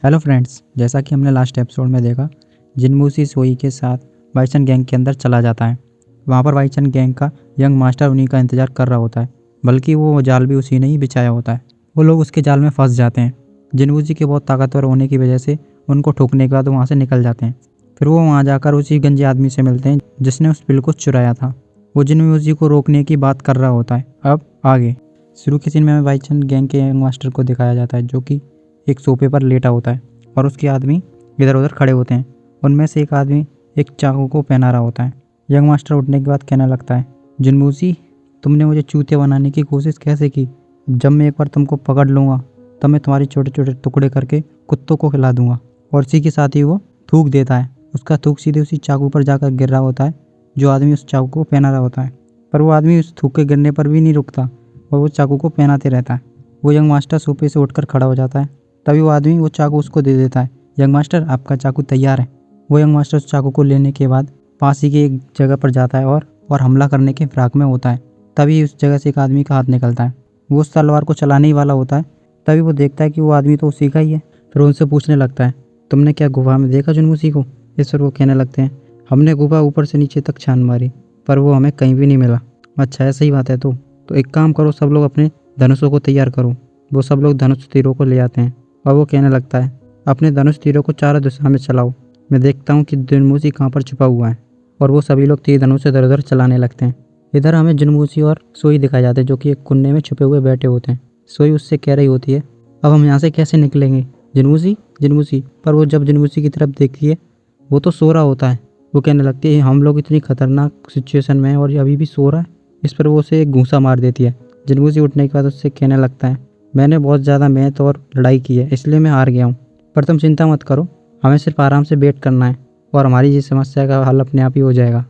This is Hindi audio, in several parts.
हेलो फ्रेंड्स, जैसा कि हमने लास्ट एपिसोड में देखा, जिनवू सोई के साथ वाइचन गैंग के अंदर चला जाता है। वहाँ पर वाइचन गैंग का यंग मास्टर उन्हीं का इंतज़ार कर रहा होता है, बल्कि वो जाल भी उसी ने ही बिछाया होता है। वो लोग उसके जाल में फंस जाते हैं। जिनवू के बहुत ताकतवर होने की वजह से उनको ठोकने के बाद वहाँ से निकल जाते हैं। फिर वो वहाँ जाकर उसी गंजे आदमी से मिलते हैं जिसने उस पिल को चुराया था। वो जिनवू को रोकने की बात कर रहा होता है। अब आगे शुरू के सीन में वाइचन गैंग के यंग मास्टर को दिखाया जाता है, जो कि एक सोफे पर लेटा होता है और उसके आदमी इधर उधर खड़े होते हैं। उनमें से एक आदमी एक चाकू को पहना रहा होता है। यंग मास्टर उठने के बाद कहने लगता है, जिनवूसी, तुमने मुझे चूतिया बनाने की कोशिश कैसे की? जब मैं एक बार तुमको पकड़ लूँगा तब मैं तुम्हारे छोटे छोटे टुकड़े करके कुत्तों को खिला दूंगा। और इसी के साथ ही वो थूक देता है। उसका थूक सीधे उसी चाकू पर जाकर गिर रहा होता है जो आदमी उस चाकू को पहना रहा होता है। पर वो आदमी उस थूक के गिरने पर भी नहीं रुकता और वो चाकू को पहनाते रहता है। वो यंग मास्टर सोफे से उठकर खड़ा हो जाता है। तभी वो आदमी वो चाकू उसको दे देता है। यंग मास्टर, आपका चाकू तैयार है। वो यंग मास्टर उस चाकू को लेने के बाद पास ही की एक जगह पर जाता है और हमला करने के फिराक में होता है। तभी उस जगह से एक आदमी का हाथ निकलता है। वो उस तलवार को चलाने ही वाला होता है। तभी वो देखता है कि वो आदमी तो उसी का ही है। फिर उनसे पूछने लगता है, तुमने क्या गुफा में देखा जुनूसी को? इस पर वो कहने लगते हैं, हमने गुफा ऊपर से नीचे तक छान मारी पर वो हमें कहीं भी नहीं मिला। अच्छा, ऐसा ही बात है तो एक काम करो, सब लोग अपने धनुषों को तैयार करो। वो सब लोग धनुष तीरों को ले आते हैं और वो कहने लगता है, अपने धनुष तीरों को चारों दिशा में चलाओ, मैं देखता हूँ कि जुनूसी कहाँ पर छुपा हुआ है। और वो सभी लोग तीर धनुष इधर उधर चलाने लगते हैं। इधर हमें जुनूसी और सोई दिखाए जाते हैं, जो कि एक कुन्ने में छुपे हुए बैठे होते हैं। सोई उससे कह रही होती है, अब हम यहाँ से कैसे निकलेंगे जिनवूसी जिनवूसी। पर वो जब जिनवूसी की तरफ देखती है, वो तो सो रहा होता है। वो कहने लगती है, हम लोग इतनी खतरनाक सिचुएशन में हैं और ये अभी भी सो रहा है। इस पर वो उसे एक घूंसा मार देती है। जिनवूसी उठने के बाद उससे कहने लगता है, मैंने बहुत ज़्यादा मेहनत और लड़ाई की है, इसलिए मैं हार गया हूँ। पर तुम चिंता मत करो, हमें सिर्फ आराम से वेट करना है और हमारी ये समस्या का हल अपने आप ही हो जाएगा।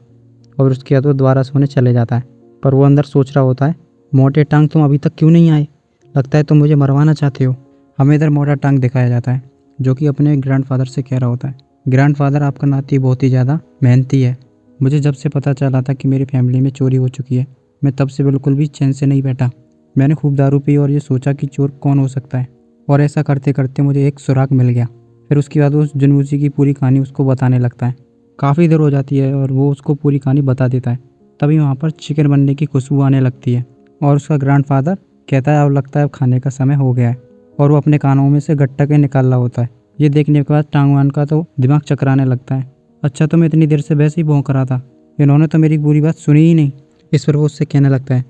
और उसके बाद वो दोबारा सोने चले जाता है। पर वो अंदर सोच रहा होता है, मोटे टांग तुम अभी तक क्यों नहीं आए? लगता है तुम मुझे मरवाना चाहते हो। हमें इधर मोटा टांग दिखाया जाता है, जो कि अपने ग्रैंडफादर से कह रहा होता है, ग्रैंडफादर, आपका नाती बहुत ही ज़्यादा मेहनती है। मुझे जब से पता चला था कि मेरी फैमिली में चोरी हो चुकी है, मैं तब से बिल्कुल भी चैन से नहीं बैठा। मैंने खूब दारू पी और ये सोचा कि चोर कौन हो सकता है, और ऐसा करते करते मुझे एक सुराग मिल गया। फिर उसके बाद उस जुनूसी की पूरी कहानी उसको बताने लगता है। काफ़ी देर हो जाती है और वो उसको पूरी कहानी बता देता है। तभी वहाँ पर चिकन बनने की खुशबू आने लगती है और उसका ग्रैंडफादर कहता है, अब लगता है अब खाने का समय हो गया है। और वो अपने कानों में से गट्टा के निकाल रहा होता है। ये देखने के बाद टांगवान का तो दिमाग चकराने लगता है। अच्छा, तो मैं इतनी देर से वैसे ही भौंक रहा था, इन्होंने तो मेरी पूरी बात सुनी ही नहीं। इस पर वो उससे कहने लगता है,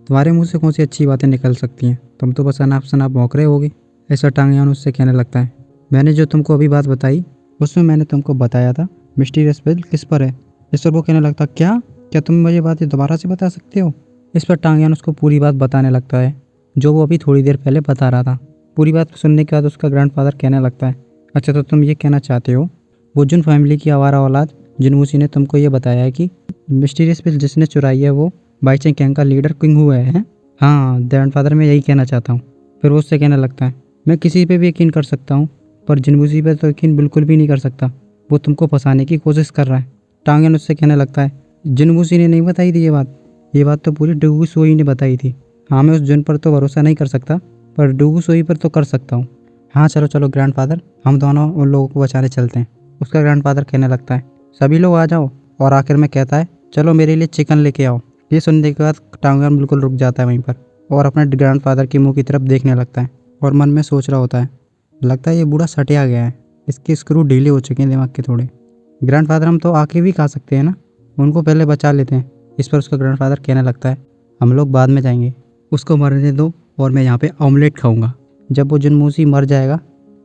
तुम्हारे मुंह से कौन सी अच्छी बातें निकल सकती हैं, तुम तो बस अनाप शनाप भौंक रहे होगे। ऐसा टांगयान उससे कहने लगता है, मैंने जो तुमको अभी बात बताई उसमें मैंने तुमको बताया था मिस्टीरियस बिल किस पर है। इस पर वो कहने लगता, क्या क्या तुम मुझे बातें दोबारा से बता सकते हो? इस पर टांगयान उसको पूरी बात बताने लगता है, जो वो अभी थोड़ी देर पहले बता रहा था। पूरी बात सुनने के बाद उसका ग्रैंडफादर कहने लगता है, अच्छा, तो तुम ये कहना चाहते हो वो जुन फैमिली की आवारा औलाद जिनवूसी ने तुमको ये बताया है कि मिस्टीरियस बिल जिसने चुराई है वो वाइचन गैंग का लीडर किंग हुआ है? हाँ ग्रैंडफादर, मैं यही कहना चाहता हूँ। फिर वो उससे कहने लगता है, मैं किसी पे भी यकीन कर सकता हूँ पर जिनवूसी पे तो यकीन बिल्कुल भी नहीं कर सकता। वो तुमको फंसाने की कोशिश कर रहा है। टांगन उससे कहने लगता है, जिनवूसी ने नहीं बताई थी ये बात तो पूरी डुगू सोई ने बताई थी। हाँ, मैं उस जुन पर तो भरोसा नहीं कर सकता पर डुगू सोई पर तो कर सकता हूँ। हाँ चलो चलो ग्रैंडफादर, हम दोनों उन लोगों को बचाने चलते हैं। उसका ग्रैंडफादर कहने लगता है, सभी लोग आ जाओ। और आखिर में कहता है, चलो मेरे लिए चिकन लेके आओ। ये सुनने के बाद टांगन बिल्कुल रुक जाता है वहीं पर और अपने ग्रैंडफादर के मुंह की तरफ देखने लगता है और मन में सोच रहा होता है, लगता है ये बूढ़ा सटिया गया है, इसके स्क्रू ढीले हो चुके हैं दिमाग के थोड़े। ग्रैंडफादर, हम तो आके भी खा सकते हैं ना, उनको पहले बचा लेते हैं। इस पर उसका ग्रैंडफादर कहने लगता है, हम लोग बाद में जाएंगे, उसको मरने दो और मैं यहाँ पे ऑमलेट खाऊंगा। जब वो जुनूसी मर जाएगा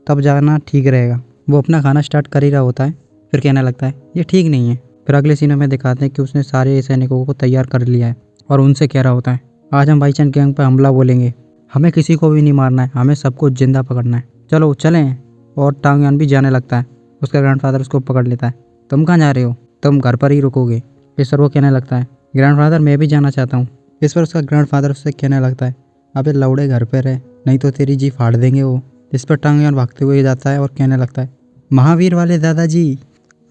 तब जाना ठीक रहेगा। वो अपना खाना स्टार्ट कर ही रहा होता है, फिर कहने लगता है, ये ठीक नहीं है। फिर अगले सीनों में दिखाते हैं कि उसने सारे सैनिकों को तैयार कर लिया है और उनसे कह रहा होता है, आज हम वाइचन गैंग पर हमला बोलेंगे। हमें किसी को भी नहीं मारना है, हमें सबको जिंदा पकड़ना है। चलो चलें। और टांगयान भी जाने लगता है। उसका ग्रैंडफादर उसको पकड़ लेता है, तुम कहाँ जा रहे हो? तुम घर पर ही रुकोगे। इस पर वो कहने लगता है, ग्रैंडफादर मैं भी जाना चाहता हूँ। इस पर उसका ग्रैंडफादर उससे कहने लगता है, अबे लौड़े घर पर रहे, नहीं तो तेरी जी फाड़ देंगे वो। इस पर टांगयान भागते हुए जाता है और कहने लगता है, महावीर वाले दादाजी।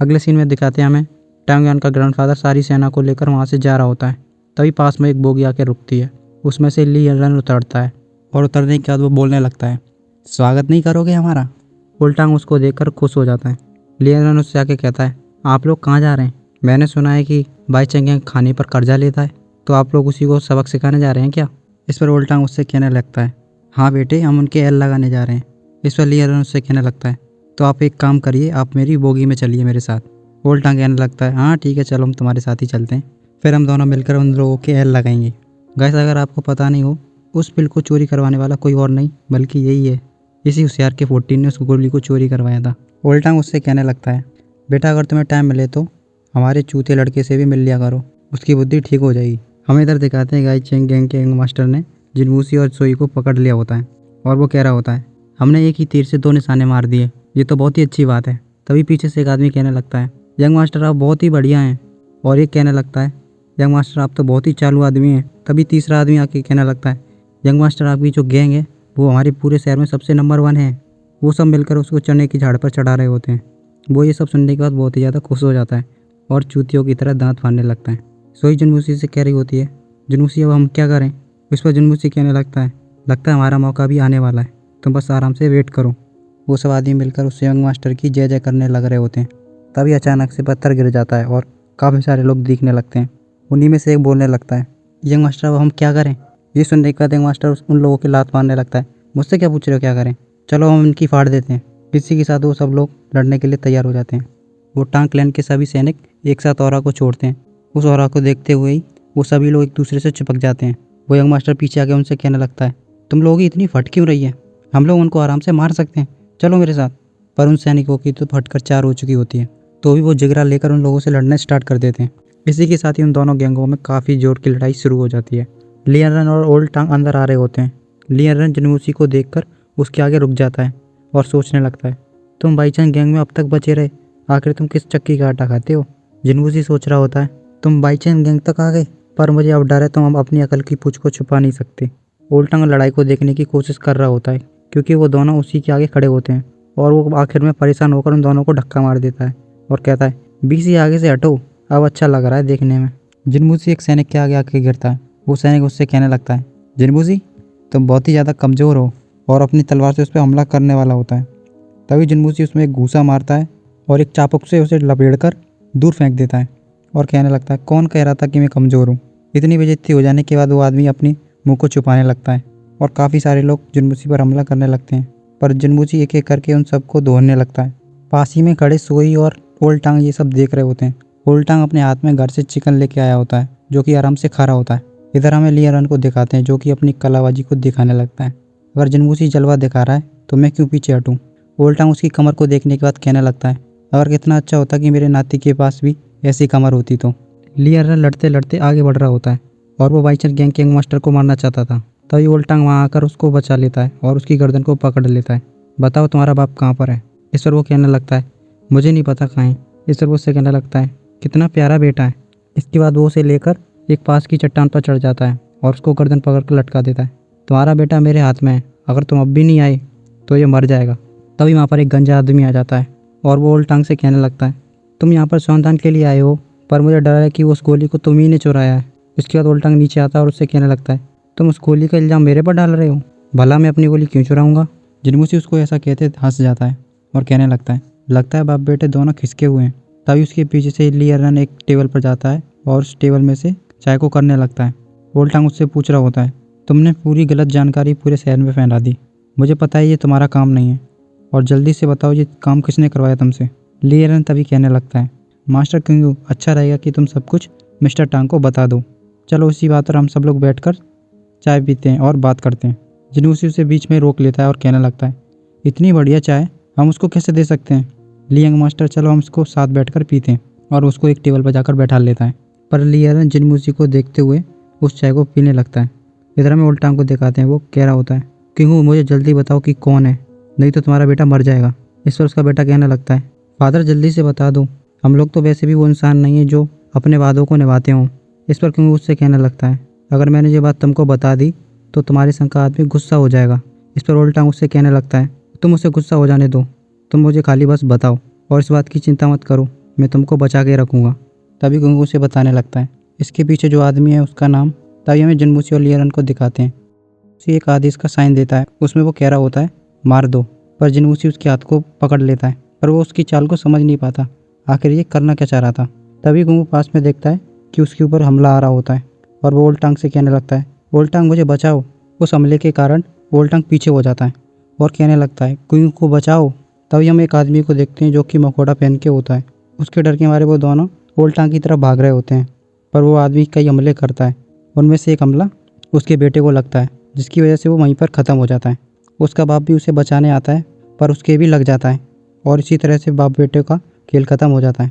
अगले सीन में दिखाते हैं हमें टांगयान का ग्रैंडफादर सारी सेना को लेकर वहाँ से जा रहा होता है। तभी पास में एक बोगी आके रुकती है। उसमें से ली एलन उतरता है और उतरने के बाद वो बोलने लगता है, स्वागत नहीं करोगे हमारा? ओल्टांग उसको देखकर खुश हो जाता है। लियरन उससे आके कहता है, आप लोग कहाँ जा रहे हैं? मैंने सुना है कि बाईचंग गैंग खाने पर कर्जा लेता है, तो आप लोग उसी को सबक सिखाने जा रहे हैं क्या? इस पर ओल्टांग उससे कहने लगता है, हाँ बेटे, हम उनके एल लगाने जा रहे हैं। इस पर लियरन उससे कहने लगता है, तो आप एक काम करिए, आप मेरी बोगी में चलिए मेरे साथ। ओल्टांग कहने लगता है, हाँ ठीक है, चलो हम तुम्हारे साथ ही चलते हैं, फिर हम दोनों मिलकर उन लोगों के एल लगाएंगे। गाइस, अगर आपको पता नहीं हो, उस पिल को चोरी करवाने वाला कोई और नहीं बल्कि यही है। इसी होशियार के 14 ने उस गोली को चोरी करवाया था। ओल्टांग उससे कहने लगता है, बेटा अगर तुम्हें टाइम मिले तो हमारे चूते लड़के से भी मिल लिया करो, उसकी बुद्धि ठीक हो जाएगी। हमें इधर दिखाते हैं बाईचंग गैंग के यंग मास्टर ने जिनवूसी और सोई को पकड़ लिया होता है और वो कह रहा होता है, हमने एक ही तीर से 2 निशाने मार दिए, ये तो बहुत ही अच्छी बात है। तभी पीछे से एक आदमी कहने लगता है, यंग मास्टर आप बहुत ही बढ़िया हैं। और एक कहने लगता है, यंग मास्टर आप तो बहुत ही चालू आदमी हैं। तभी तीसरा आदमी आके कहने लगता है, यंग मास्टर आपकी जो गैंग है वो हमारे पूरे शहर में सबसे नंबर 1 है। वो सब मिलकर उसको चने की झाड़ पर चढ़ा रहे होते हैं। वो ये सब सुनने के बाद बहुत ही ज़्यादा खुश हो जाता है और चूतियों की तरह दांत फाड़ने लगता है। सोई जुनवूसी से कह रही होती है, जुनवूसी अब हम क्या करें? इस पर जुनवूसी कहने लगता है हमारा मौका भी आने वाला है, तुम बस आराम से वेट करो। वो सब आदमी मिलकर उस यंग मास्टर की जय जय करने लग रहे होते हैं। तभी अचानक से पत्थर गिर जाता है और काफ़ी सारे लोग दिखने लगते हैं। उन्हीं में से एक बोलने लगता है, यंग मास्टर अब हम क्या करें? ये सुनने के बाद यंग मास्टर उन लोगों की लात मारने लगता है, मुझसे क्या पूछ रहे हो क्या करें? चलो हम इनकी फाड़ देते हैं। इसी के साथ वो सब लोग लड़ने के लिए तैयार हो जाते हैं। वो टांग क्लैन के सभी सैनिक एक साथ औरा को छोड़ते हैं। उस औरा को देखते हुए ही वो सभी लोग एक दूसरे से चिपक जाते हैं। वो यंग मास्टर पीछे आके उनसे कहने लगता है, तुम लोगों की इतनी फट क्यों रही है? हम लोग उनको आराम से मार सकते हैं, चलो मेरे साथ। पर उन सैनिकों की तो फटकर 4 हो चुकी होती है, तो भी वो जिगरा लेकर उन लोगों से लड़ना स्टार्ट कर देते हैं। इसी के साथ ही उन दोनों गैंगों में काफ़ी जोर की लड़ाई शुरू हो जाती है। लियरन और ओल्ड टांग अंदर आ रहे होते हैं। लियरन जुनवूसी को देखकर उसके आगे रुक जाता है और सोचने लगता है, तुम बाईचंग गैंग में अब तक बचे रहे, आखिर तुम किस चक्की का आटा खाते हो? जुनवूसी सोच रहा होता है, तुम बाईचंग गैंग तक आ गए, पर मुझे अब डर है तुम अब अपनी अकल की पूछ को छुपा नहीं सकते। ओल्ड टांग लड़ाई को देखने की कोशिश कर रहा होता है क्योंकि वो दोनों उसी के आगे खड़े होते हैं और वो आखिर में परेशान होकर उन दोनों को धक्का मार देता है और कहता है, बीसी आगे से हटो, अब अच्छा लग रहा है देखने में। जुनवूसी एक सैनिक के आगे आके गिरता है। वो सैनिक उससे कहने लगता है, जुनवूसी तुम बहुत ही ज़्यादा कमज़ोर हो, और अपनी तलवार से उस पर हमला करने वाला होता है। तभी जुनवूसी उसमें एक घूसा मारता है और एक चाबुक से उसे लपेटकर दूर फेंक देता है और कहने लगता है, कौन कह रहा था कि मैं कमज़ोर हूँ? इतनी बेइज्जती हो जाने के बाद वो आदमी अपनी मुँह को छुपाने लगता है और काफ़ी सारे लोग जुनवूसी पर हमला करने लगते हैं, पर जुनवूसी एक एक करके उन सबको धोने लगता है। पास ही में खड़े सोई और ओल्ड टांग ये सब देख रहे होते हैं। ओल्ड टांग अपने हाथ में घर से चिकन लेके आया होता है जो कि आराम से खा रहा होता है। इधर हमें लियरन को दिखाते हैं जो कि अपनी कलाबाजी को दिखाने लगता है। अगर जुनवूसी जलवा दिखा रहा है तो मैं क्यों पीछे हटूँ? ओल्ड टांग उसकी कमर को देखने के बाद कहने लगता है, अगर कितना अच्छा होता कि मेरे नाती के पास भी ऐसी कमर होती तो। लियरन लड़ते लड़ते आगे बढ़ रहा होता है और वो बाईचंग गैंग के यंग मास्टर को मारना चाहता था। तभी ओल्ड टांग वहाँ आकर उसको बचा लेता है और उसकी गर्दन को पकड़ लेता है। बताओ तुम्हारा बाप कहाँ पर है? इस पर वो कहने लगता है, मुझे नहीं पता कहाँ है। इस पर वो उससे कहने लगता है, कितना प्यारा बेटा है। इसके बाद वो उसे लेकर एक पास की चट्टान पर चढ़ जाता है और उसको गर्दन पकड़ कर लटका देता है। तुम्हारा बेटा मेरे हाथ में है, अगर तुम अब भी नहीं आए तो ये मर जाएगा। तभी वहाँ पर एक गंजा आदमी आ जाता है और वो ओल्ड टांग से कहने लगता है, तुम यहाँ पर श्रमदान के लिए आए हो, पर मुझे डर है कि उस गोली को तुम ही ने चुराया है। इसके बाद ओल्ड टांग नीचे आता है और उससे कहने लगता है, तुम उस गोली का इल्ज़ाम मेरे पर डाल रहे हो? भला मैं अपनी गोली क्यों चुराऊँगा? जुनवूसी उसको ऐसा कहते हंस जाता है और कहने लगता है, लगता है बाप बेटे दोनों खिसके हुए हैं। तभी उसके पीछे से लियरन एक टेबल पर जाता है और उस टेबल में से चाय को करने लगता है। ओल्ड टांग उससे पूछ रहा होता है, तुमने पूरी गलत जानकारी पूरे शहर में फैला दी। मुझे पता है ये तुम्हारा काम नहीं है, और जल्दी से बताओ ये काम किसने करवाया तुमसे? लियरन तभी कहने लगता है, मास्टर क्यों, अच्छा रहेगा कि तुम सब कुछ मिस्टर टांग को बता दो। चलो इसी बात पर हम सब लोग बैठकर चाय पीते हैं और बात करते हैं। जुनवूसी उसे बीच में रोक लेता है और कहने लगता है, इतनी बढ़िया चाय हम उसको कैसे दे सकते हैं? लियंग मास्टर चलो हम उसको साथ बैठकर पीते हैं, और उसको एक टेबल पर जाकर बैठा लेता है। पर लियरन जुनवूसी को देखते हुए उस चाय को पीने लगता है। इधर हमें ओल्ड टांग को दिखाते हैं। वो कह रहा होता है, क्यों, मुझे जल्दी बताओ कि कौन है, नहीं तो तुम्हारा बेटा मर जाएगा। इस पर उसका बेटा कहने लगता है, फादर जल्दी से बता दो, हम लोग तो वैसे भी वो इंसान नहीं है जो अपने वादों को निभाते हों। इस पर क्यों उससे कहने लगता है, अगर मैंने ये बात तुमको बता दी तो तुम्हारे संग का आदमी गुस्सा हो जाएगा। इस पर ओल्ड टांग उससे कहने लगता है, तुम उसे गुस्सा हो जाने दो, तुम मुझे खाली बस बताओ और इस बात की चिंता मत करो, मैं तुमको बचा के रखूँगा। तभी गुंगू उसे बताने लगता है इसके पीछे जो आदमी है उसका नाम। तभी हमें जुनवूसी और लियरन को दिखाते हैं। उसे एक आदेश का साइन देता है, उसमें वो कह रहा होता है, मार दो। पर जिनवूसी उसके हाथ को पकड़ लेता है, पर वो उसकी चाल को समझ नहीं पाता आखिर ये करना क्या चाह रहा था। तभी गुंगू पास में देखता है कि उसके ऊपर हमला आ रहा होता है और वो ओल्ड से कहने लगता है, ओल्ड मुझे बचाओ। उस हमले के कारण ओल्ड पीछे हो जाता है और कहने लगता है, गुंगू को बचाओ। तभी हम एक आदमी को देखते हैं जो कि मकोड़ा पहन के होता है। उसके डर के मारे वो दोनों ओल्ड की तरफ भाग रहे होते हैं, पर वो आदमी कई हमले करता है। उनमें से एक हमला उसके बेटे को लगता है, जिसकी वजह से वो वहीं पर ख़त्म हो जाता है। उसका बाप भी उसे बचाने आता है, पर उसके भी लग जाता है और इसी तरह से बाप बेटे का खेल ख़त्म हो जाता है।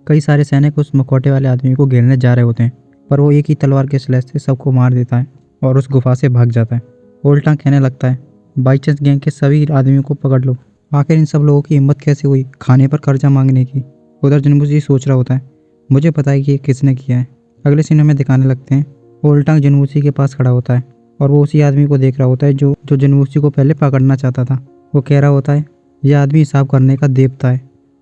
कई सारे सैनिक उस मकोटे वाले आदमी को घेरने जा रहे होते हैं, पर वो एक ही तलवार के स्लैश से सबको मार देता है और उस गुफा से भाग जाता है। ओल्ड कहने लगता है, बाई चांस गैंग के सभी आदमियों को पकड़ लो। आखिर इन सब लोगों की हिम्मत कैसे हुई खाने पर कर्जा मांगने की। उधर जिनवूसी सोच रहा होता है, मुझे पता है कि ये किसने किया है। अगले सीन में दिखाने लगते हैं, ओल्ड जिनवूसी के पास खड़ा होता है और वो उसी आदमी को देख रहा होता है जो जिनवूसी को पहले पकड़ना चाहता था। वो कह रहा होता है, यह आदमी हिसाब करने का देवता है,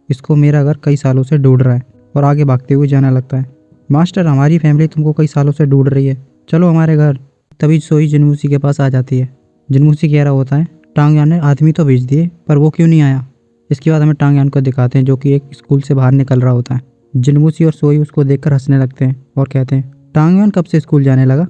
इसको मेरा घर कई सालों से ढूंढ रहा है। और आगे भागते हुए जाने लगता है, मास्टर हमारी फैमिली तुमको कई सालों से ढूंढ रही है, चलो हमारे घर। तभी सोई जिनवूसी के पास आ जाती है। जिनवूसी कह रहा होता है, टांगयान ने आदमी तो भेज दिए पर वो क्यों नहीं आया। इसके बाद हमें टांगयान को दिखाते हैं जो कि एक स्कूल से बाहर निकल रहा होता है। जिनवूसी और सोई उसको देखकर हंसने लगते हैं और कहते हैं, टांगयान कब से स्कूल जाने लगा।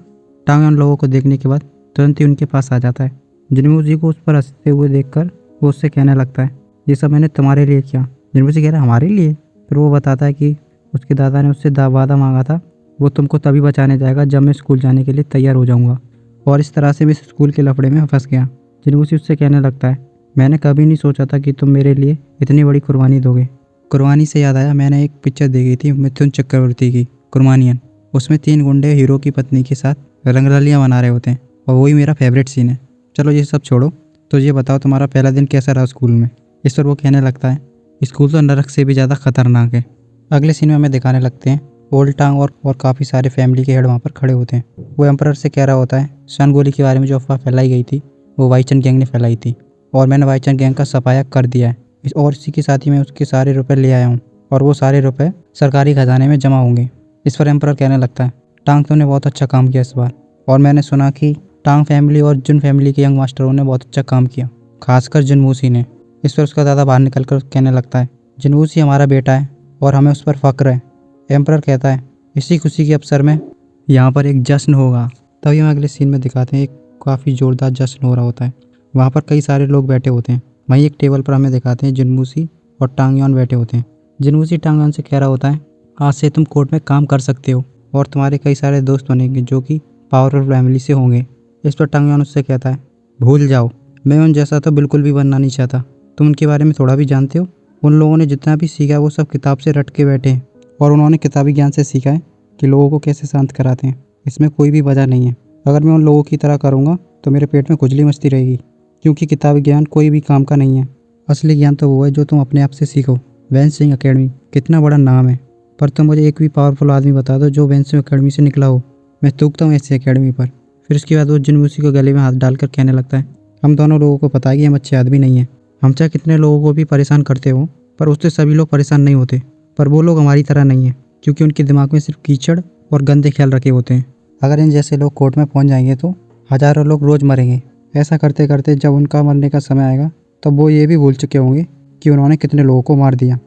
टांगयान लोगों को देखने के बाद तुरंत ही उनके पास आ जाता है। जिनवूसी को उस पर हंसते हुए देखकर वो उससे कहने लगता है, ये सब मैंने तुम्हारे लिए किया। जिनवूसी कह रहा है, हमारे लिए। फिर वो बताता है कि उसके दादा ने उससे वादा मांगा था, वो तुमको तभी बचाने जाएगा जब मैं स्कूल जाने के लिए तैयार हो जाऊंगा। और इस तरह से मैं इस स्कूल के लफड़े में फंस गया। जिनवूसी उससे कहने लगता है, मैंने कभी नहीं सोचा था कि तुम मेरे लिए इतनी बड़ी कुर्बानी दोगे। कुर्बानी से याद आया, मैंने एक पिक्चर देखी थी मिथुन चक्रवर्ती की, कुर्बानियन। उसमें 3 गुंडे हीरो की पत्नी के साथ रंगरलियाँ बना रहे होते हैं और वही मेरा फेवरेट सीन है। चलो ये सब छोड़ो, तो ये बताओ तुम्हारा पहला दिन कैसा रहा स्कूल में। इस पर वो कहने लगता है, स्कूल तो नरक से भी ज़्यादा खतरनाक है। अगले सीन में हमें दिखाने लगते हैं, ओल्ड टांग और काफ़ी सारे फैमिली के हेड वहाँ पर खड़े होते हैं। वो एम्परर से कह रहा होता है, सन गोली के बारे में जो अफवाह फैलाई गई थी वो वाईचन गैंग ने फैलाई थी और मैंने वाईचन गैंग का सफाया कर दिया है। और इसी के साथ ही मैं उसके सारे रुपए ले आया हूँ और वो सारे रुपए सरकारी खजाने में जमा होंगे। इस पर एम्परर कहने लगता है, टांग तुमने बहुत अच्छा काम किया इस बार, और मैंने सुना कि टांग फैमिली और जुन फैमिली के यंग मास्टरों ने बहुत अच्छा काम किया, खासकर जिनवूसी ने। इस पर उसका दादा बाहर निकल कर कहने लगता है, जिनवूसी हमारा बेटा है और हमें उस पर फ़ख्र है। एम्परर कहता है, इसी खुशी के अवसर में यहाँ पर एक जश्न होगा। तभी हम अगले सीन में दिखाते हैं, एक काफ़ी ज़ोरदार जश्न हो रहा होता है। वहाँ पर कई सारे लोग बैठे होते हैं। वहीं एक टेबल पर हमें दिखाते हैं जिनवूसी और टांगयान बैठे होते हैं। जिनवूसी टांगयान से कह रहा होता है, आज से तुम कोर्ट में काम कर सकते हो और तुम्हारे कई सारे दोस्त बनेंगे जो कि पावरफुल फैमिली से होंगे। इस पर टांगयान उससे कहता है, भूल जाओ, मैं उन जैसा तो बिल्कुल भी बनना नहीं चाहता। तुम उनके बारे में थोड़ा भी जानते हो। उन लोगों ने जितना भी सीखा है वो सब किताब से रट के बैठे हैं और उन्होंने किताबी ज्ञान से सीखा है कि लोगों को कैसे शांत कराते हैं। इसमें कोई भी वजह नहीं है। अगर मैं उन लोगों की तरह करूँगा तो मेरे पेट में खुजली मचती रहेगी, क्योंकि किताबी ज्ञान कोई भी काम का नहीं है। असली ज्ञान तो वो है जो तुम अपने आप से सीखो। वैनसिंग अकेडमी कितना बड़ा नाम है, पर तुम मुझे एक भी पावरफुल आदमी बता दो जो वैनसिंग अकेडमी से निकला हो, मैं थूकता हूँ ऐसी अकेडमी पर। फिर उसके बाद वो जिनवूसी को गले में हाथ डालकर कहने लगता है, हम दोनों लोगों को पता है कि हम अच्छे आदमी नहीं हैं। हम चाहे कितने लोगों को भी परेशान करते हो, पर उससे सभी लोग परेशान नहीं होते। पर वो लोग हमारी तरह नहीं है, क्योंकि उनके दिमाग में सिर्फ कीचड़ और गंदे ख्याल रखे होते हैं। अगर इन जैसे लोग कोर्ट में पहुंच जाएंगे तो हज़ारों लोग रोज़ मरेंगे। ऐसा करते करते जब उनका मरने का समय आएगा तब वो ये भी भूल चुके होंगे कि उन्होंने कितने लोगों को मार दिया।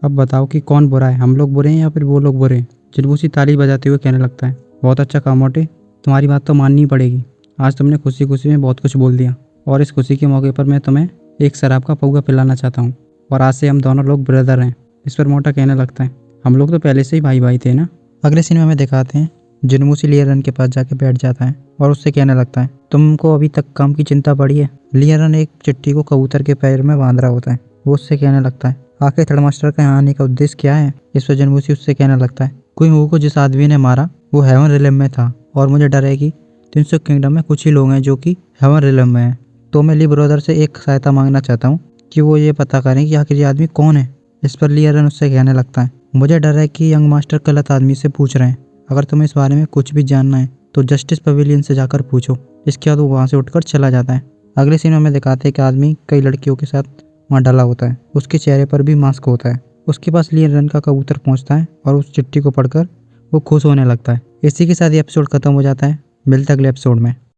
अब बताओ कि कौन बुरा है, हम लोग बुरे हैं या फिर वो लोग बुरे हैं। जिनवूसी ताली बजाते हुए कहने लगता है, बहुत अच्छा काम मोटे, तुम्हारी बात तो माननी पड़ेगी। आज तुमने खुशी खुशी में बहुत कुछ बोल दिया और इस खुशी के मौके पर मैं तुम्हें एक शराब का पौवा पिलाना चाहता हूँ और आज से हम दोनों लोग ब्रदर हैं। इस पर मोटा कहने लगता है, हम लोग तो पहले से ही भाई भाई थे ना। अगले सीन में हमें दिखाते हैं, जिनवूसी लियरन के पास जाके बैठ जाता है और उससे कहने लगता है, तुमको अभी तक काम की चिंता पड़ी है। लियरन एक चिट्ठी को कबूतर के पैर में बांध रहा होता है। वो उससे कहने लगता है, आखिर थर्ड मास्टर का यहाँ आने का उद्देश्य क्या है। इस पर जिनवूसी उससे कहने लगता है, कुंग-फू को जिस आदमी ने मारा वो हेवन रिलम में था और मुझे डर है कि 300 किंगडम में कुछ ही लोग हैं जो कि हेवन रिलम में हैं। तो मैं ली ब्रदर से एक सहायता मांगना चाहता हूँ कि वो ये पता करें कि आखिर ये आदमी कौन है। इस पर लियरन उससे कहने लगता है, मुझे डर है कि यंग मास्टर गलत आदमी से पूछ रहे हैं। अगर तुम्हें इस बारे में कुछ भी जानना है तो जस्टिस पवेलियन से जाकर पूछो। इसके बाद वो वहाँ से उठकर चला जाता है। अगले सीन में हमें दिखाते हैं कि आदमी कई लड़कियों के साथ वहाँ डला होता है। उसके चेहरे पर भी मास्क होता है। उसके पास लियरन का कबूतर पहुँचता है और उस चिट्ठी को पढ़कर वो खुश होने लगता है। इसी के साथ ये एपिसोड खत्म हो जाता है। मिलते अगले एपिसोड में।